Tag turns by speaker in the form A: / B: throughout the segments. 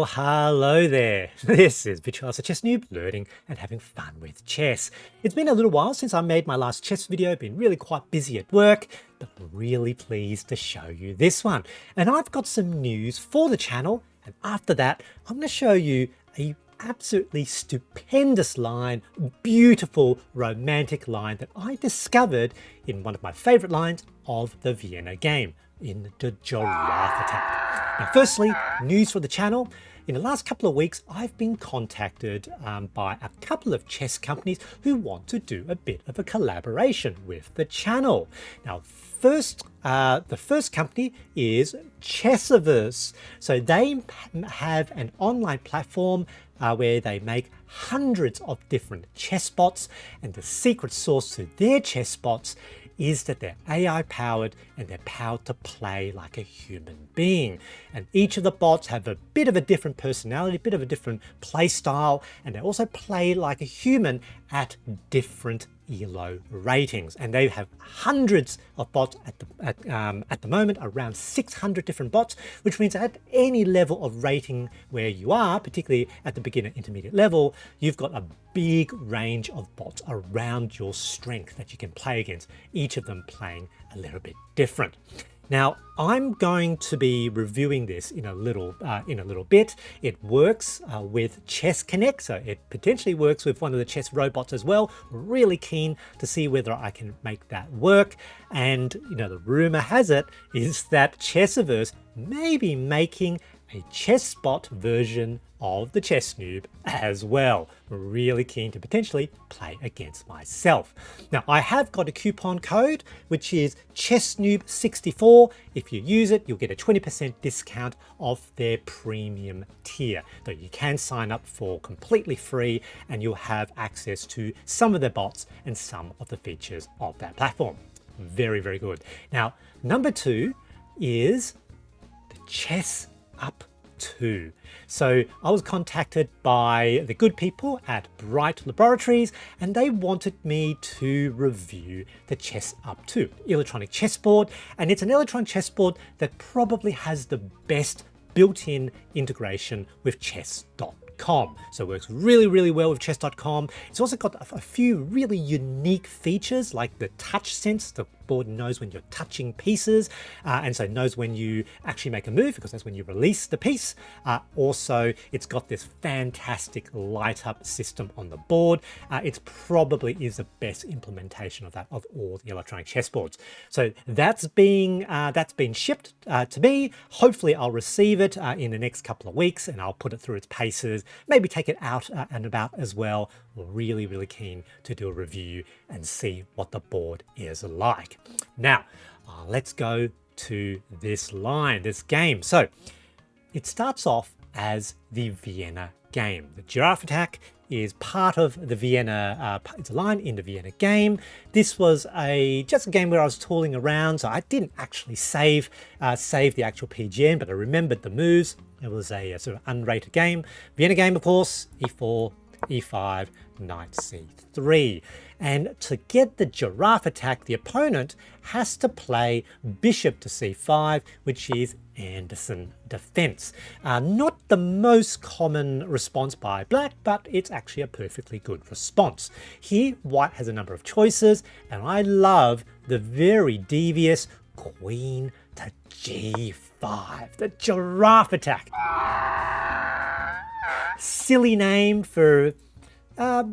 A: hello there. This is Charles, a chess noob, learning and having fun with chess. It's been a little while since I made my last chess video, been really quite busy at work, but I'm really pleased to show you this one. And I've got some news for the channel, and after that, I'm going to show you a absolutely stupendous line, beautiful romantic line that I discovered in one of my favorite lines of the Vienna game, in the Giraffe Attack. Now, firstly, news for the channel. In the last couple of weeks, I've been contacted by a couple of chess companies who want to do a bit of a collaboration with the channel. Now, the first company is Chessiverse. So they have an online platform where they make hundreds of different chess bots, and the secret sauce to their chess bots is that they're AI powered and they're powered to play like a human being. And each of the bots have a bit of a different personality, a bit of a different play style, and they also play like a human at different ELO ratings. And they have hundreds of bots at the moment, around 600 different bots, which means at any level of rating where you are, particularly at the beginner intermediate level, you've got a big range of bots around your strength that you can play against, each of them playing a little bit different. Now, I'm going to be reviewing this in a little bit. It works with Chess Connect, so it potentially works with one of the chess robots as well. Really keen to see whether I can make that work. And the rumor has it is that Chessiverse may be making a ChessBot version of the Chess Noob as well. Really keen to potentially play against myself. Now, I have got a coupon code, which is ChessNoob64. If you use it, you'll get a 20% discount off their premium tier. So you can sign up for completely free and you'll have access to some of the bots and some of the features of that platform. Very, very good. Now, number 2 is the ChessUp 2. So I was contacted by the good people at Bryght Labs, and they wanted me to review the ChessUp 2 electronic chessboard. And it's an electronic chessboard that probably has the best built-in integration with chess.com. So it works really, really well with chess.com. It's also got a few really unique features like the touch sense. The board knows when you're touching pieces, and so it knows when you actually make a move, because that's when you release the piece. Also, it's got this fantastic light up system on the board. It probably is the best implementation of that of all the electronic chessboards. So that's being shipped to me. Hopefully I'll receive it in the next couple of weeks, and I'll put it through its paces, maybe take it out and about as well. Really, really keen to do a review and see what the board is like. Now, let's go to this game. So it starts off as the Vienna game. The Giraffe Attack is part of the Vienna, it's a line in the Vienna game. This was just a game where I was tooling around, so I didn't actually save the actual PGN, but I remembered the moves. It was a sort of unrated game. Vienna game, of course, e4, e5, knight c3. And to get the Giraffe Attack, the opponent has to play bishop to c5, which is Anderson defense. Not the most common response by black, but it's actually a perfectly good response. Here, white has a number of choices, and I love the very devious queen to g5, the Giraffe Attack. Silly name for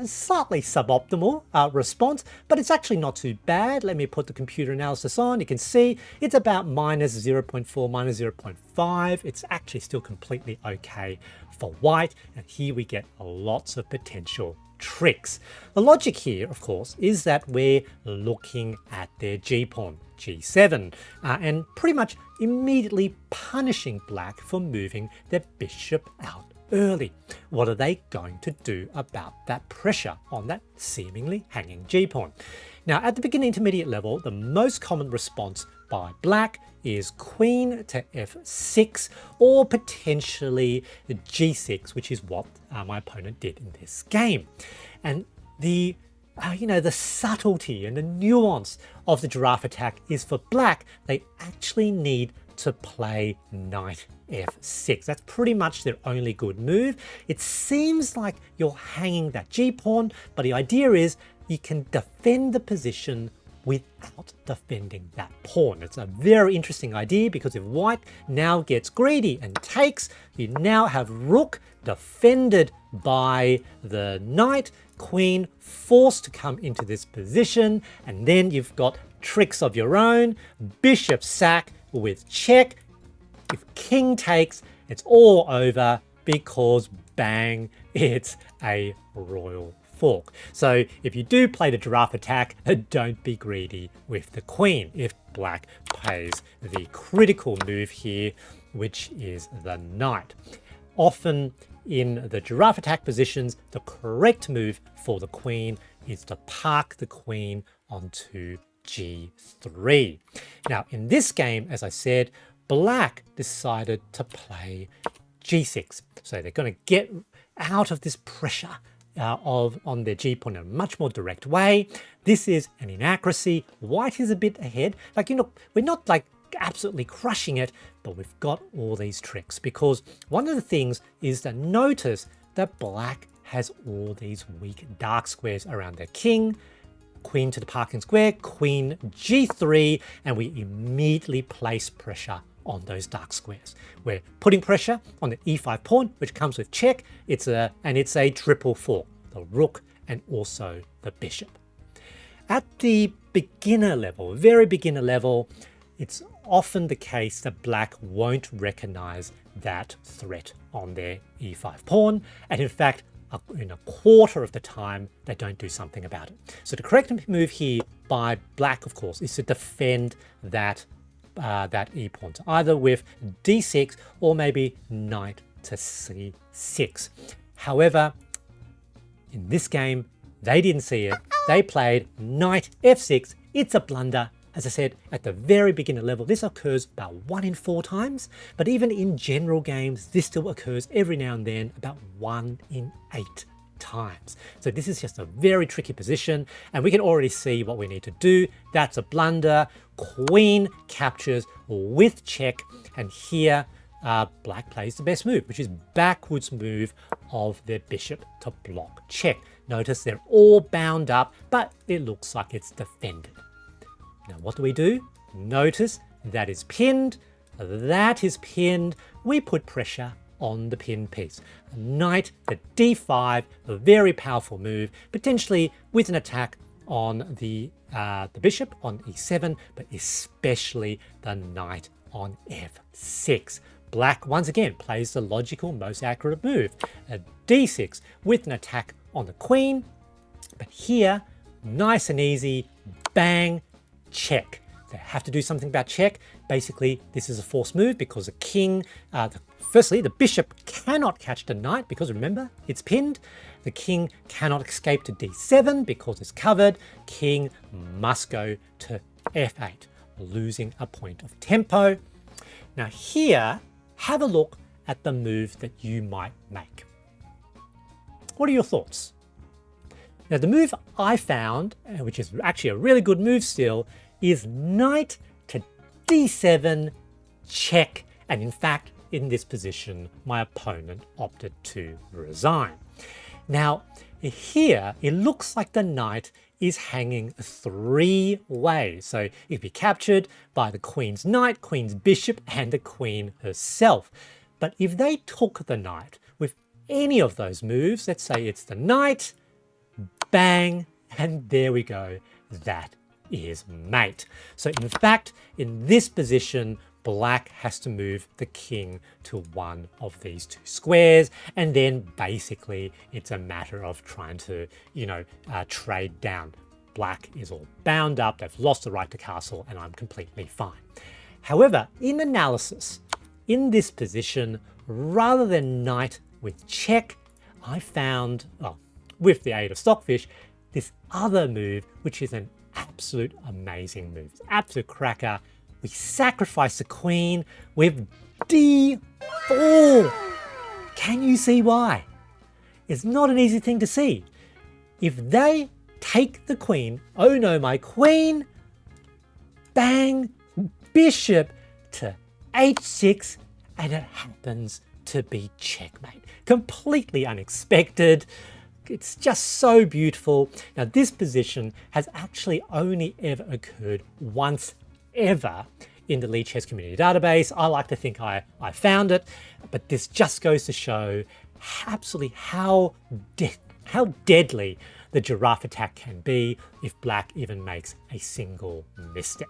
A: slightly suboptimal response, but it's actually not too bad. Let me put the computer analysis on. You can see it's about minus 0.4, minus 0.5. It's actually still completely okay for white, and here we get lots of potential tricks. The logic here, of course, is that we're looking at their g-pawn, g7, and pretty much immediately punishing black for moving their bishop out early. What are they going to do about that pressure on that seemingly hanging g-pawn? Now, at the beginner intermediate level, the most common response by black is queen to f6, or potentially g6, which is what my opponent did in this game. And the you know, the subtlety and the nuance of the Giraffe Attack is for black, they actually need to play knight f6. That's pretty much their only good move. It seems like you're hanging that g-pawn, but the idea is you can defend the position without defending that pawn. It's a very interesting idea because if white now gets greedy and takes, you now have rook defended by the knight, queen forced to come into this position, and then you've got tricks of your own, bishop sack with check. If king takes, it's all over because bang, it's a royal fork. So if you do play the Giraffe Attack, don't be greedy with the queen if black plays the critical move here, which is the knight. Often in the Giraffe Attack positions, the correct move for the queen is to park the queen onto g3. Now in this game, as I said, black decided to play g6. So they're going to get out of this pressure on their g-pawn in a much more direct way. This is an inaccuracy. White is a bit ahead. Like, you know, we're not like absolutely crushing it, but we've got all these tricks because one of the things is to notice that black has all these weak dark squares around their king, queen to the parking square, queen g3, and we immediately place pressure on those dark squares. We're putting pressure on the e5 pawn, which comes with check. It's a triple fork, the rook and also the bishop. At the beginner level, very beginner level, it's often the case that black won't recognize that threat on their e5 pawn, and in fact, in a quarter of the time, they don't do something about it. So the correct move here by black, of course, is to defend that e-pawn, either with d6 or maybe knight to c6. However, in this game, they didn't see it. They played knight f6. It's a blunder. As I said, at the very beginner level, this occurs about 1 in 4 times, but even in general games, this still occurs every now and then, about 1 in 8 times. So this is just a very tricky position, and we can already see what we need to do. That's a blunder. Queen captures with check, and here black plays the best move, which is backwards move of their bishop to block check. Notice they're all bound up, but it looks like it's defended. Now what do? Notice that is pinned, that is pinned. We put pressure on the pinned piece. Knight to d5, a very powerful move, potentially with an attack on the bishop on e7, but especially the knight on f6. Black once again plays the logical, most accurate move, a d6 with an attack on the queen, but here, nice and easy, bang, check. They have to do something about check. Basically, this is a forced move because the king, firstly, the bishop cannot catch the knight because remember, it's pinned. The king cannot escape to d7 because it's covered. King must go to f8, losing a point of tempo. Now here, have a look at the move that you might make. What are your thoughts? Now the move I found, which is actually a really good move still, is knight to d7, check, and in fact, in this position, my opponent opted to resign. Now, here, it looks like the knight is hanging 3 ways. So it could be captured by the queen's knight, queen's bishop, and the queen herself. But if they took the knight with any of those moves, let's say it's the knight, bang, and there we go, that is mate. So in fact, in this position, black has to move the king to one of these 2 squares, and then basically it's a matter of trying to, trade down. Black is all bound up, they've lost the right to castle, and I'm completely fine. However, in analysis, in this position, rather than knight with check, I found, with the aid of Stockfish, this other move, which is an absolute amazing move. It's an absolute cracker. We sacrifice the queen with d4. Can you see why? It's not an easy thing to see. If they take the queen. Oh no, my queen. Bang, bishop to h6, and it happens to be checkmate. Completely unexpected. It's just so beautiful. Now, this position has actually only ever occurred once ever in the Lead Chess Community database. I like to think I found it, but this just goes to show absolutely how deadly the Giraffe Attack can be if black even makes a single misstep.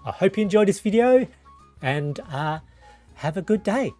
A: I hope you enjoyed this video, and have a good day.